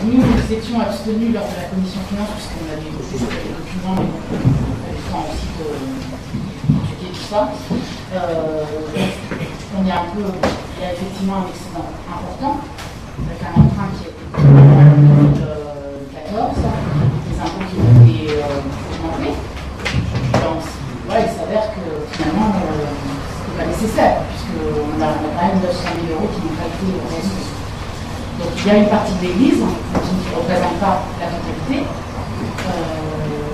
Nous étions abstenus lors de la commission finance, puisqu'on avait voté sur les documents, mais on avait le temps aussi d'étudier tout ça. Il y a effectivement un excédent important, avec un emprunt qui est en 2014, des impôts qui ont été augmentés. Il s'avère que finalement, ce n'était pas nécessaire, puisqu'on a quand même 900 000 euros qui n'ont pas été reçus. Donc il y a une partie de l'Église qui ne représente pas la totalité.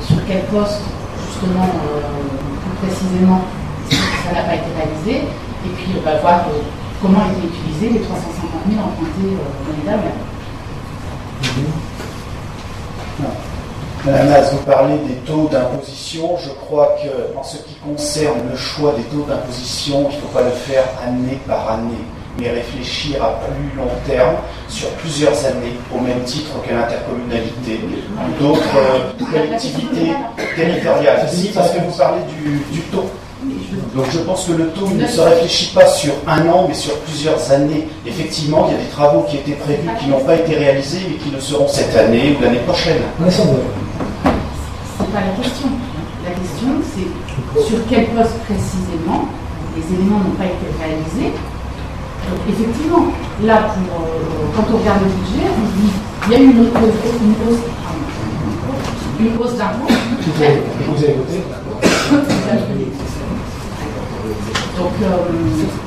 Sur quel poste, justement, plus précisément, ça n'a pas été réalisé. Et puis on va voir comment ont été utilisés les 350 000 empruntés l'année dernière. Madame Naz, vous parlez des taux d'imposition. Je crois qu'en ce qui concerne le choix des taux d'imposition, il ne faut pas le faire année par année, mais réfléchir à plus long terme, sur plusieurs années, au même titre que l'intercommunalité ou d'autres collectivités territoriales. Si, parce que vous parlez du taux. Donc je pense que le taux ne se réfléchit pas sur un an, mais sur plusieurs années. Effectivement, il y a des travaux qui étaient prévus, qui n'ont pas été réalisés, mais qui le seront cette année ou l'année prochaine. C'est pas la question. La question, c'est sur quel poste précisément les éléments n'ont pas été réalisés. Donc, effectivement, là, quand on regarde le budget, on dit il y a eu une hausse d'impôts. Vous avez voté. Donc,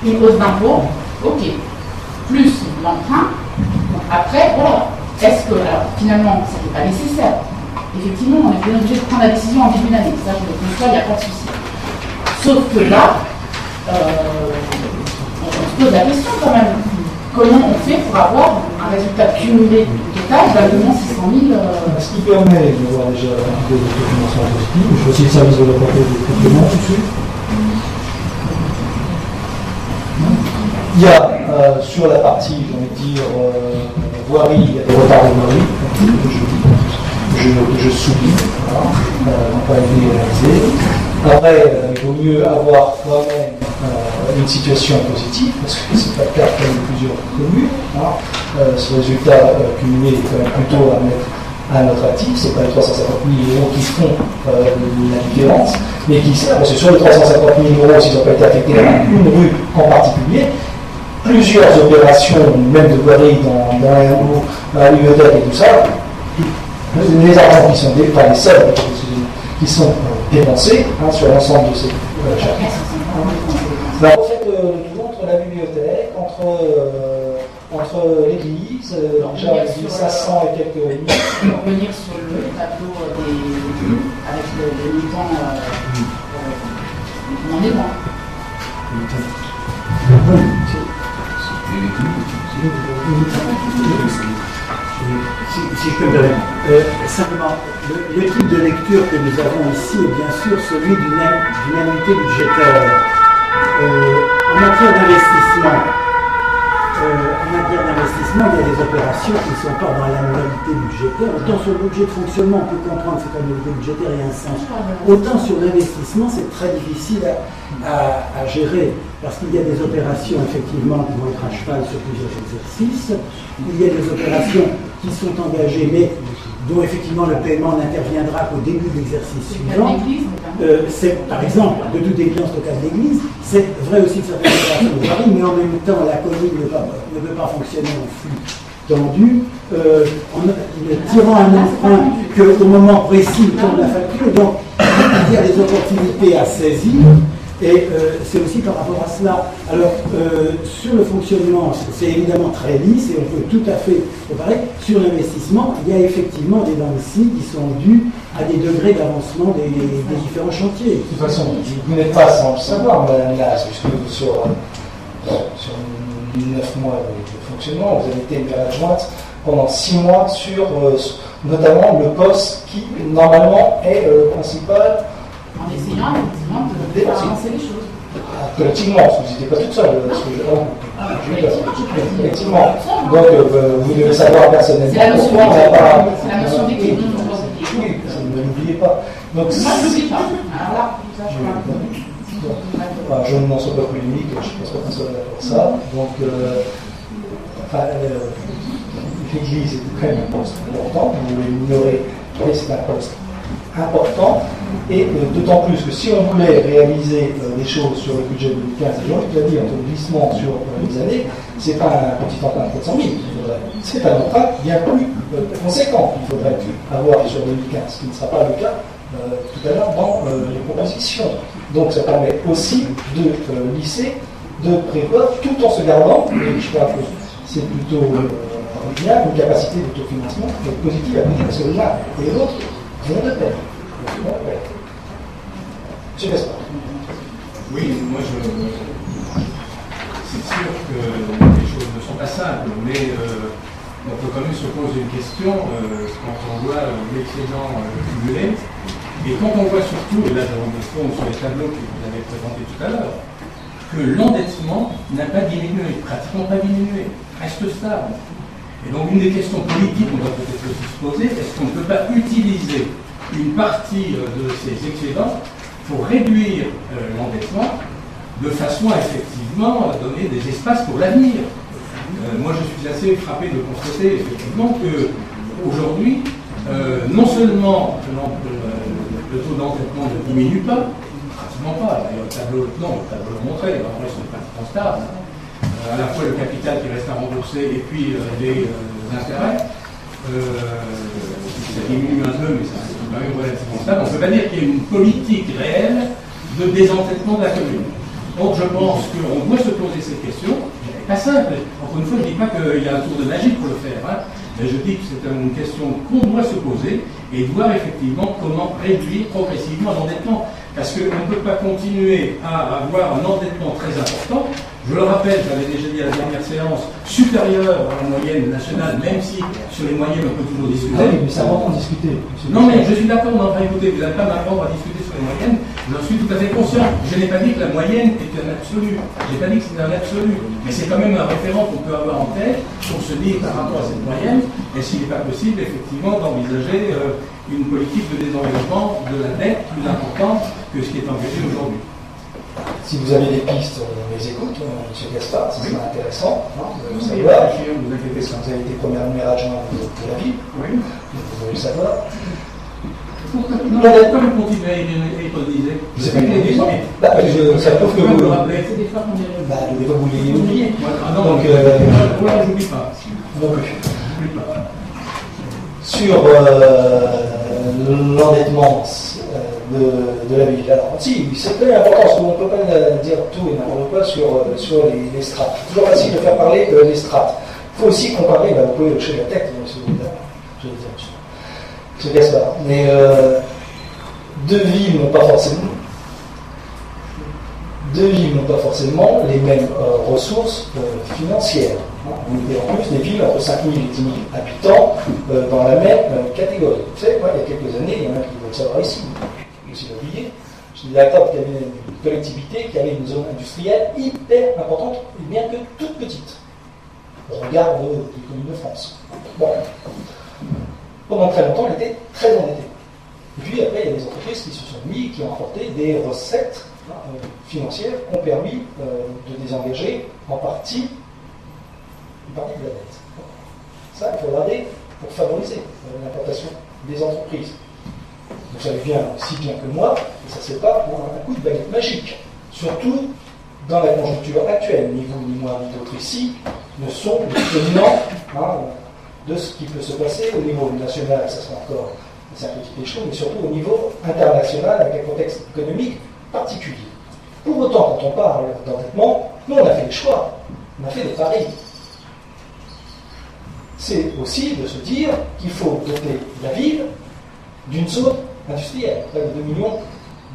une hausse d'impôts, ok, plus l'emprunt. Après, voilà, est-ce que, alors, finalement, ça n'est pas nécessaire. Effectivement, on est bien obligé de prendre la décision en début d'année. Ça, je le conçois, il n'y a pas de souci. Sauf que là, on se pose la question quand même. Comment on fait pour avoir un résultat cumulé total d'allement 600 000 Ce qui permet d'avoir déjà un peu de financement positif. Je fais aussi le service de la portée des compléments tout de suite. Il y a sur la partie, j'ai envie de dire, voirie, il y a des retards de voirie, je souligne, n'ont pas été réalisés. Après, il vaut mieux avoir quand même une situation positive, parce que ce n'est pas le cas quand même plusieurs communes. Ce résultat cumulé est quand même plutôt à mettre à notre actif, ce n'est pas les 350 000 euros qui font la différence, mais qui servent, parce que sur les 350 000 euros, s'ils n'ont pas été affectés à une rue en particulier, plusieurs opérations, même de voirie dans la bibliothèque et tout ça, les argents qui sont pas les seuls qui sont dépensés sur l'ensemble de ces chapitres. Alors, en fait, le tout entre la bibliothèque, entre l'église, déjà 500 et quelques minutes. Pour revenir sur le tableau avec le montant, on en est loin. Si je peux me permettre, simplement, le type de lecture que nous avons ici est bien sûr celui d'une annuité budgétaire. En matière d'investissement, il y a des opérations qui ne sont pas dans l'annualité budgétaire. Autant sur le budget de fonctionnement, on peut comprendre que cette annualité budgétaire ait un sens. Autant sur l'investissement, c'est très difficile à gérer, parce qu'il y a des opérations, effectivement, qui vont être à cheval sur plusieurs exercices. Il y a des opérations qui sont engagées, mais dont effectivement le paiement n'interviendra qu'au début de l'exercice suivant. C'est, par exemple, de toute évidence le cas de l'Église, c'est vrai aussi que certaines opérations de voirie, mais en même temps la commune ne peut pas fonctionner en flux tendu, en ne tirant un emprunt qu'au moment précis de la facture. Donc, il y a des opportunités à saisir Et c'est aussi par rapport à cela. Alors, sur le fonctionnement, c'est évidemment très lisse et on peut tout à fait comparer. Sur l'investissement, il y a effectivement des dents ici qui sont dues à des degrés d'avancement des différents chantiers. De toute façon, vous n'êtes pas sans le savoir, Madame Las, puisque sur 9 mois de fonctionnement, vous avez été maire adjointe pendant 6 mois sur notamment le poste qui, normalement, est le principal. En essayant effectivement de faire avancer les choses. Collectivement, parce que vous n'étiez pas toute seule. Effectivement. Donc, vous devez savoir personnellement. C'est la notion pourquoi c'est la notion d'équilibre. Oui, ne l'oubliez pas. Donc, Moi, je l'oublie pas. Alors là, je n'en suis pas polémique, je ne pense pas qu'on soit d'accord pour ça. Donc, l'Église est quand même un poste important, vous voulez l'ignorer, mais c'est un poste important, et d'autant plus que si on voulait réaliser des choses sur le budget 2015, et Jean-Luc l'a dit, entre le glissement sur les années, c'est pas un petit emprunt de 400 000 qu'il faudrait, c'est un emprunt bien plus conséquent qu'il faudrait avoir sur 2015, ce qui ne sera pas le cas tout à l'heure dans les propositions. Donc ça permet aussi de lisser, de prévoir, tout en se gardant, et je crois que c'est plutôt bien, une capacité d'autofinancement positive à côté, parce que l'un et l'autre vont de pair. Monsieur Gaspard. Oui, moi c'est sûr que les choses ne sont pas simples, mais on peut quand même se poser une question quand on voit l'excédent cumulé, et quand on voit surtout, et là je remonte sur les tableaux que vous avez présentés tout à l'heure, que l'endettement n'a pas diminué, pratiquement pas diminué, reste stable. Et donc une des questions politiques qu'on doit peut-être aussi se poser, est-ce qu'on ne peut pas utiliser une partie de ces excédents pour réduire l'endettement de façon à effectivement donner des espaces pour l'avenir. Moi je suis assez frappé de constater effectivement qu'aujourd'hui, non seulement le taux d'endettement ne diminue pas, pratiquement pas, d'ailleurs le tableau le montrait, après c'est pratiquement stable, à la fois le capital qui reste à rembourser et puis les intérêts, ça diminue un peu, mais ça reste quand même relativement stable. On ne peut pas dire qu'il y ait une politique réelle de désendettement de la commune. Donc je pense qu'on doit se poser cette question. Pas simple. Encore une fois, je ne dis pas qu'il y a un tour de magie pour le faire, hein, mais je dis que c'est une question qu'on doit se poser et voir effectivement comment réduire progressivement l'endettement. Parce qu'on ne peut pas continuer à avoir un endettement très important. Je le rappelle, j'avais déjà dit à la dernière séance, supérieur à la moyenne nationale, même si sur les moyennes on peut toujours discuter. Ah oui, mais c'est important de discuter. Non, mais je suis d'accord, on va écouter, vous n'allez pas m'apprendre à discuter sur les moyennes, j'en suis tout à fait conscient. Je n'ai pas dit que la moyenne était un absolu, je n'ai pas dit que c'était un absolu, mais c'est quand même un référent qu'on peut avoir en tête pour se dire par rapport à cette moyenne, et s'il n'est pas possible effectivement d'envisager une politique de désengagement de la dette plus importante que ce qui est engagé aujourd'hui. Si vous avez des pistes, on les écoute, M. Gaspard, c'est intéressant de Oui, savoir. vous inquiétez pas. Vous avez été première maire adjointe de la ville, Oui. vous devez le savoir. Non, comme vous continuez à hypothétiser. Je sais pas ça prouve que vous le rappelez. c'est des fois qu'on est. des fois vous l'ayez oublié. Ah non, Donc, je n'oublie pas. non plus. J'oublie pas. Sur l'endettement de la ville. Alors, si, c'est très important, parce qu'on ne peut pas dire tout et n'importe quoi sur les strates. C'est toujours facile de faire parler les strates. Il faut aussi comparer, vous pouvez hocher la tête, je veux dire, M. Gaspard. Mais deux villes n'ont pas forcément les mêmes ressources financières. En plus, des villes entre 5 000 et 10 000 habitants dans la même catégorie. Vous savez, moi, il y a quelques années, il y en a qui veulent savoir ici, je suis oublié, je suis d'accord qu'il y avait une collectivité qui avait une zone industrielle hyper importante, et bien que toute petite. On regarde les communes de France. Bon. Pendant très longtemps, elle était très endettée. Et puis après, il y a des entreprises qui se sont mises, qui ont apporté des recettes financières qui ont permis de désengager en partie une partie de la dette. Ça, il faut regarder pour favoriser l'importation des entreprises. Vous savez bien, aussi bien que moi, que ça ne se fait pas pour un coup de baguette magique. Surtout dans la conjoncture actuelle. Ni vous, ni moi, ni d'autres ici ne sont les tenants de ce qui peut se passer au niveau national, ça sera encore un petit échelon, mais surtout au niveau international, avec un contexte économique particulier. Pour autant, quand on parle d'endettement, nous on a fait des choix, on a fait des paris. C'est aussi de se dire qu'il faut doter la ville d'une zone industrielle, près de 2 millions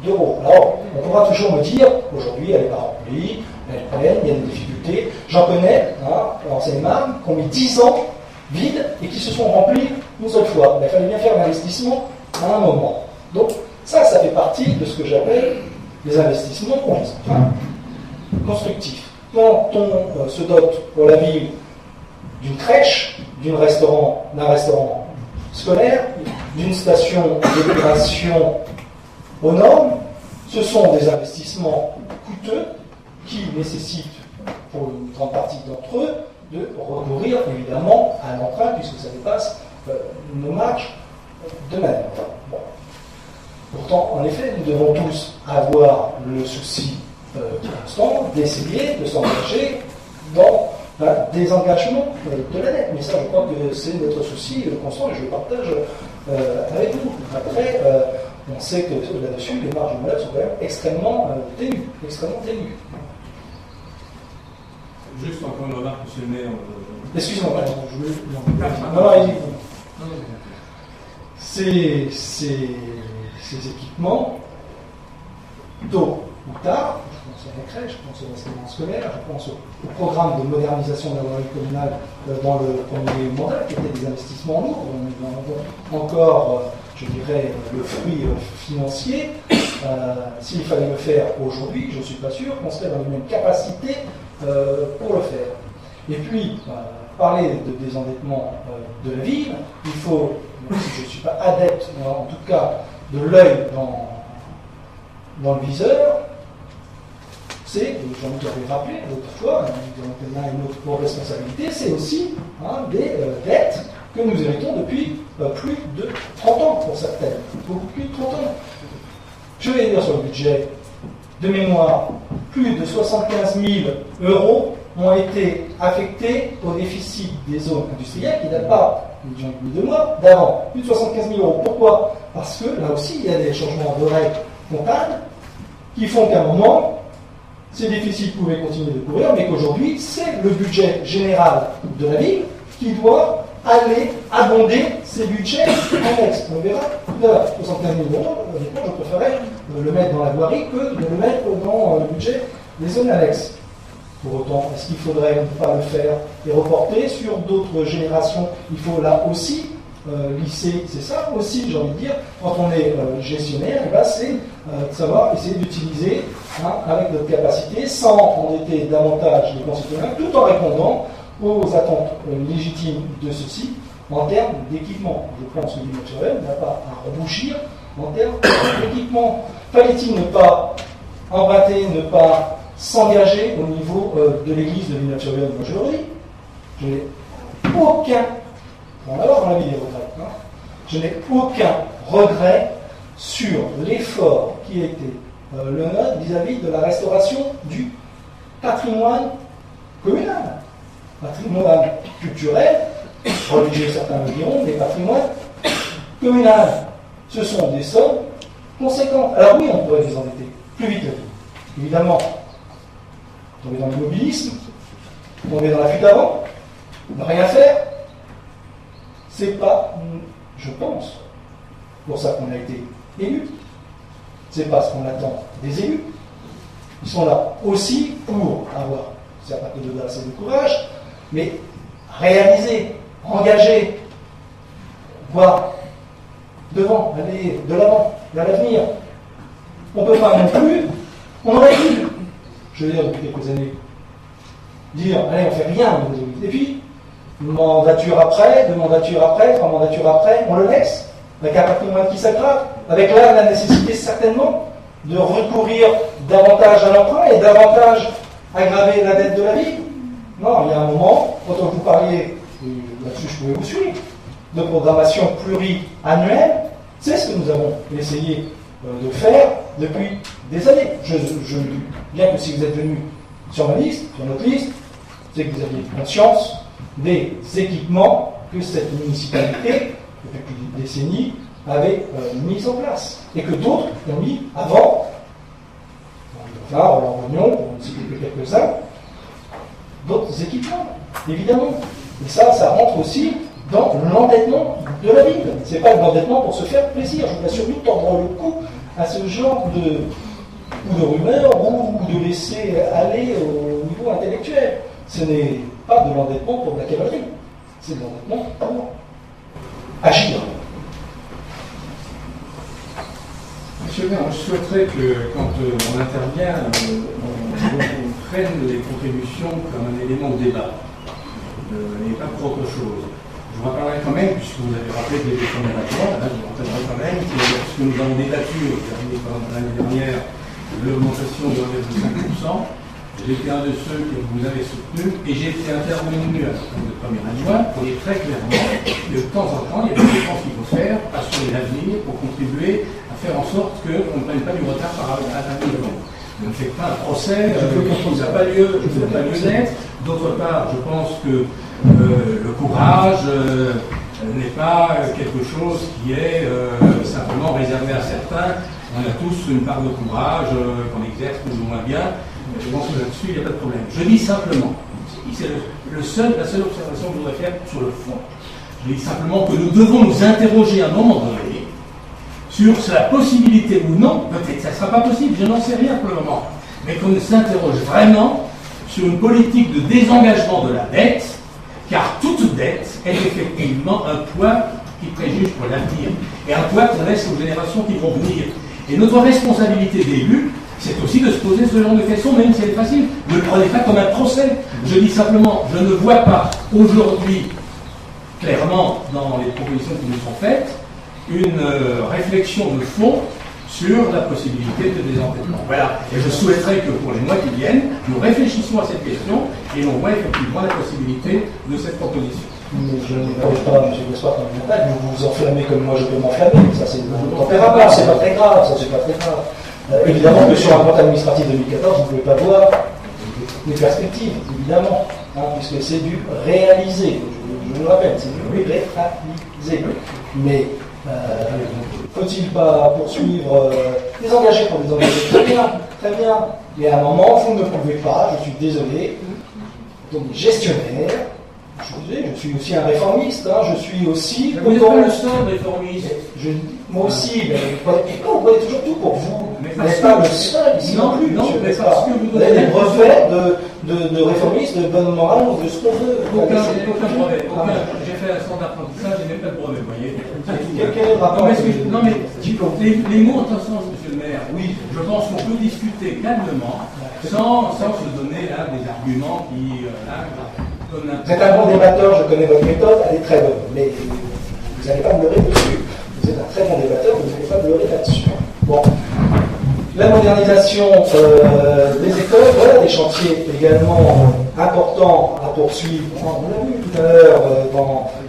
d'euros. Alors, on pourra toujours me dire, aujourd'hui, elle n'est pas remplie, elle est pleine, il y a des difficultés. J'en connais, en Seine-et-Marne, qui ont mis 10 ans vides et qui se sont remplis une seule fois. Il a fallu bien faire l'investissement à un moment. Donc, ça fait partie de ce que j'appelle les investissements constructifs. Quand on se dote pour la ville d'une crèche, d'un restaurant scolaire, d'une station d'épuration aux normes, ce sont des investissements coûteux qui nécessitent, pour une grande partie d'entre eux, de recourir évidemment à l'emprunt puisque ça dépasse nos marges de manœuvre. Bon. Pourtant, en effet, nous devons tous avoir le souci constant d'essayer de s'engager dans des engagements de la dette. Mais ça, je crois que c'est notre souci constant et je le partage avec vous. Après, on sait que là-dessus, les marges de manœuvre sont quand même extrêmement ténues. Juste encore une remarque, monsieur le maire. Excusez-moi, ces équipements, tôt ou tard, je pense à la crèche, je pense au restaurant scolaire, je pense au programme de modernisation de la voirie communale dans le premier mandat, qui étaient des investissements lourds. Nous en avons encore, je dirais, le fruit financier. S'il fallait le faire aujourd'hui, je ne suis pas sûr qu'on serait dans les mêmes capacités pour le faire. Et puis, parler de désendettement de la ville, il faut, même si je ne suis pas adepte, en tout cas, de l'œil dans le viseur, c'est, j'en avais rappelé l'autre fois, on a une autre responsabilité, c'est aussi des dettes que nous héritons depuis plus de 30 ans pour certaines, beaucoup plus de 30 ans. Je vais dire sur le budget, de mémoire, plus de 75 000 euros ont été affectés au déficit des zones industrielles qui ne datent pas de mois d'avant. Plus de 75 000 euros. Pourquoi? Parce que là aussi, il y a des changements de règles comptables qui font qu'à un moment, ces déficits pouvaient continuer de courir, mais qu'aujourd'hui, c'est le budget général de la ville qui doit aller abonder ces budgets annexes. On verra tout à l'heure, 75 000 euros, honnêtement, je préférais le mettre dans la voirie que de le mettre dans le budget des zones annexes. Pour autant, est-ce qu'il faudrait ne pas le faire et reporter sur d'autres générations? Il faut là aussi lisser, c'est ça aussi, j'ai envie de dire, quand on est gestionnaire, c'est de savoir essayer d'utiliser avec notre capacité, sans endetter davantage les concitoyens, tout en répondant aux attentes légitimes de ceux-ci en termes d'équipement. Je pense que l'île naturelle n'a pas à rebouchir en termes d'équipement. Fallait-il ne pas emprunter, ne pas s'engager au niveau de l'église de l'île naturelle? Moi, je le dis. Je n'ai aucun, on va voir dans la vie des retraites, je n'ai aucun regret sur l'effort qui a été le nôtre vis-à-vis de la restauration du patrimoine communal. Patrimoine culturel, religieux certains le diront, mais patrimoine communal. Ce sont des sommes conséquentes. Alors oui, on pourrait les endetter plus vite. Évidemment, tomber dans l'immobilisme, tomber dans la fuite avant, ne rien faire, c'est pas, je pense, pour ça qu'on a été élus. C'est pas ce qu'on attend des élus. Ils sont là aussi pour avoir, c'est pas que de l'audace et du courage, mais réaliser, engager, voir devant, aller de l'avant, vers l'avenir. On ne peut pas non plus, on aurait dû, je veux dire depuis quelques années, dire, allez, on fait rien, et puis, une mandature après, 3 mandatures après, on le laisse, avec un patrimoine qui s'aggrave, avec là la nécessité certainement de recourir davantage à l'emprunt et davantage aggraver la dette de la ville. Non, il y a un moment, quand vous parliez, là-dessus je pouvais vous suivre, de programmation pluriannuelle, c'est ce que nous avons essayé de faire depuis des années. Bien que si vous êtes venu sur ma liste, sur notre liste, c'est que vous aviez conscience des équipements que cette municipalité, depuis des décennies, avait mis en place. Et que d'autres ont mis avant, Roland Rognon, pour ne citer que quelques-uns, d'autres équipements, évidemment. Et ça rentre aussi dans l'endettement de la ville. Ce n'est pas de l'endettement pour se faire plaisir. Je voudrais surtout tordre le cou à ce genre de rumeurs ou de laisser aller au niveau intellectuel. Ce n'est pas de l'endettement pour la cavalerie, c'est de l'endettement pour agir. Monsieur le maire, je souhaiterais que quand on intervient, on prenne les contributions comme un élément de débat et pas pour autre chose. Je vous rappellerai quand même, puisque vous avez rappelé que les premiers adjoints, je vous rappellerai quand même que lorsque nous avons débattu l'année dernière de l'augmentation de 5%, j'étais un de ceux que vous avez soutenu et j'ai été intervenu à ce de premier adjoint pour dire très clairement que de temps en temps, il y a des dépenses qu'il faut faire, assurer l'avenir pour contribuer à faire en sorte qu'on ne prenne pas du retard par rapport à l'avenir. Ne me faites pas un procès, ça n'a pas lieu d'être. D'autre part, je pense que le courage n'est pas quelque chose qui est simplement réservé à certains. On a tous une part de courage qu'on exerce plus ou moins bien. Je pense que là-dessus, il n'y a pas de problème. Je dis simplement, c'est la seule observation que je voudrais faire sur le fond. Je dis simplement que nous devons nous interroger à un moment donné sur la possibilité ou non, peut-être ça ne sera pas possible, je n'en sais rien pour le moment, mais qu'on s'interroge vraiment sur une politique de désengagement de la dette, car toute dette est effectivement un poids qui préjuge pour l'avenir, et un poids qu'on laisse aux générations qui vont venir. Et notre responsabilité d'élus, c'est aussi de se poser ce genre de questions, même si elle est facile. Ne le prenez pas comme un procès. Je dis simplement, je ne vois pas aujourd'hui, clairement, dans les propositions qui nous sont faites, une réflexion de fond sur la possibilité de désendettement. Voilà. Et je souhaiterais que pour les mois qui viennent, nous réfléchissions à cette question et l'on voit effectivement la possibilité de cette proposition. Mais je ne parle pas, M. Gaspard, comme montagne, vous vous enflammez comme moi je peux m'enflammer. Ça, c'est votre tempérament, c'est pas très grave. Ça, c'est pas très grave. Évidemment que sur un compte administratif 2014, vous ne pouvez pas voir les perspectives, évidemment, puisque c'est du réalisé. Je vous le rappelle, c'est du réalisé. Mais faut-il pas poursuivre, désengager pour désengager? Très bien, très bien. Mais à un moment, vous ne pouvez pas, je suis désolé, donc gestionnaire. Je suis aussi un réformiste, je suis aussi... Vous n'êtes pas le seul réformiste. Moi aussi, mais vous voyez toujours tout pour vous. Vous n'êtes pas le seul ici non plus. Non, mais parce que vous avez des brevets de réformistes, de bonne morale, ou de ce qu'on veut. Aucun brevet. J'ai fait un centre d'apprentissage, j'ai même pas de brevet, vous voyez. Quel est le rapport? Non, mais les mots ont un sens, monsieur le maire. Oui, je pense qu'on peut discuter calmement, sans se donner là des arguments qui... Vous êtes un bon débatteur, je connais votre méthode, elle est très bonne, mais vous n'allez pas me leurrer dessus. Vous êtes un très bon débatteur, vous n'allez pas me leurrer là-dessus. Bon. La modernisation des écoles, voilà des chantiers également importants à poursuivre. On l'a vu tout à l'heure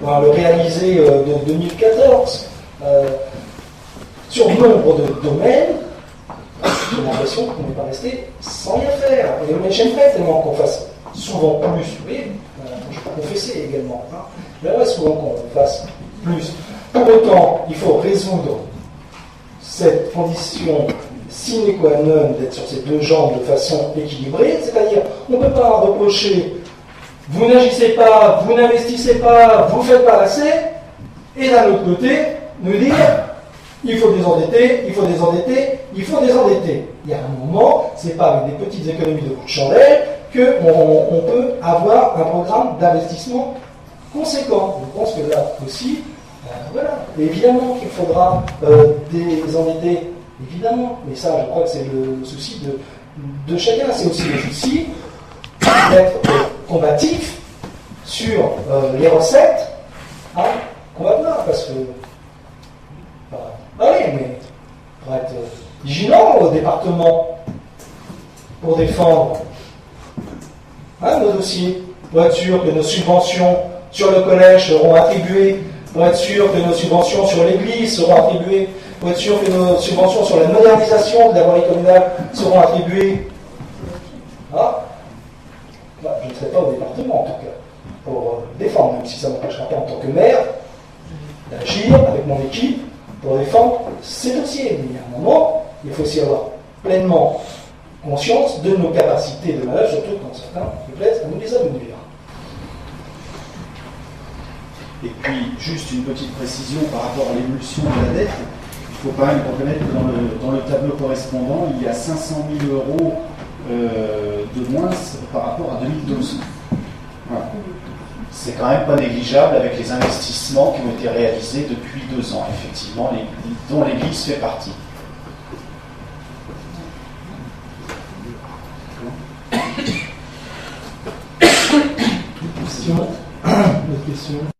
dans le réalisé de 2014. Sur nombre de domaines, j'ai l'impression qu'on n'est pas resté sans rien faire. Et on j'aimerais tellement qu'on fasse souvent plus, oui, je peux confesser également, j'aimerais souvent qu'on fasse plus. Pour autant, il faut résoudre cette condition sine qua non d'être sur ces deux jambes de façon équilibrée, c'est-à-dire on ne peut pas reprocher vous n'agissez pas, vous n'investissez pas, vous ne faites pas assez, et d'un autre côté, nous dire il faut désendetter, il faut désendetter, il faut désendetter. Il y a un moment, c'est pas avec des petites économies de coups de chandelle qu'on peut avoir un programme d'investissement conséquent. Je pense que là aussi, voilà. Et évidemment qu'il faudra désendetter, évidemment, mais ça, je crois que c'est le souci de chacun. C'est aussi le souci d'être combatif sur les recettes qu'on va voir, parce que allez, mais pour être vigilant au département pour défendre nos dossiers, pour être sûr que nos subventions sur le collège seront attribuées, pour être sûr que nos subventions sur l'église seront attribuées, pour être sûr que nos subventions sur la modernisation de la voirie communale seront attribuées. Je ne serai pas au département, en tout cas, pour défendre, même si ça ne m'empêchera pas en tant que maire d'agir avec mon équipe pour défendre ces dossiers. Mais il y a un moment, il faut aussi avoir pleinement conscience de nos capacités de manœuvre, surtout quand certains se plaisent à nous les amenuire. Et puis, juste une petite précision par rapport à l'évolution de la dette. Il faut quand même reconnaître que dans le tableau correspondant, il y a 500 000 euros de moins par rapport à 2012. Voilà. C'est quand même pas négligeable avec les investissements qui ont été réalisés depuis 2 ans, effectivement, dont l'Église fait partie. Question. Autre question.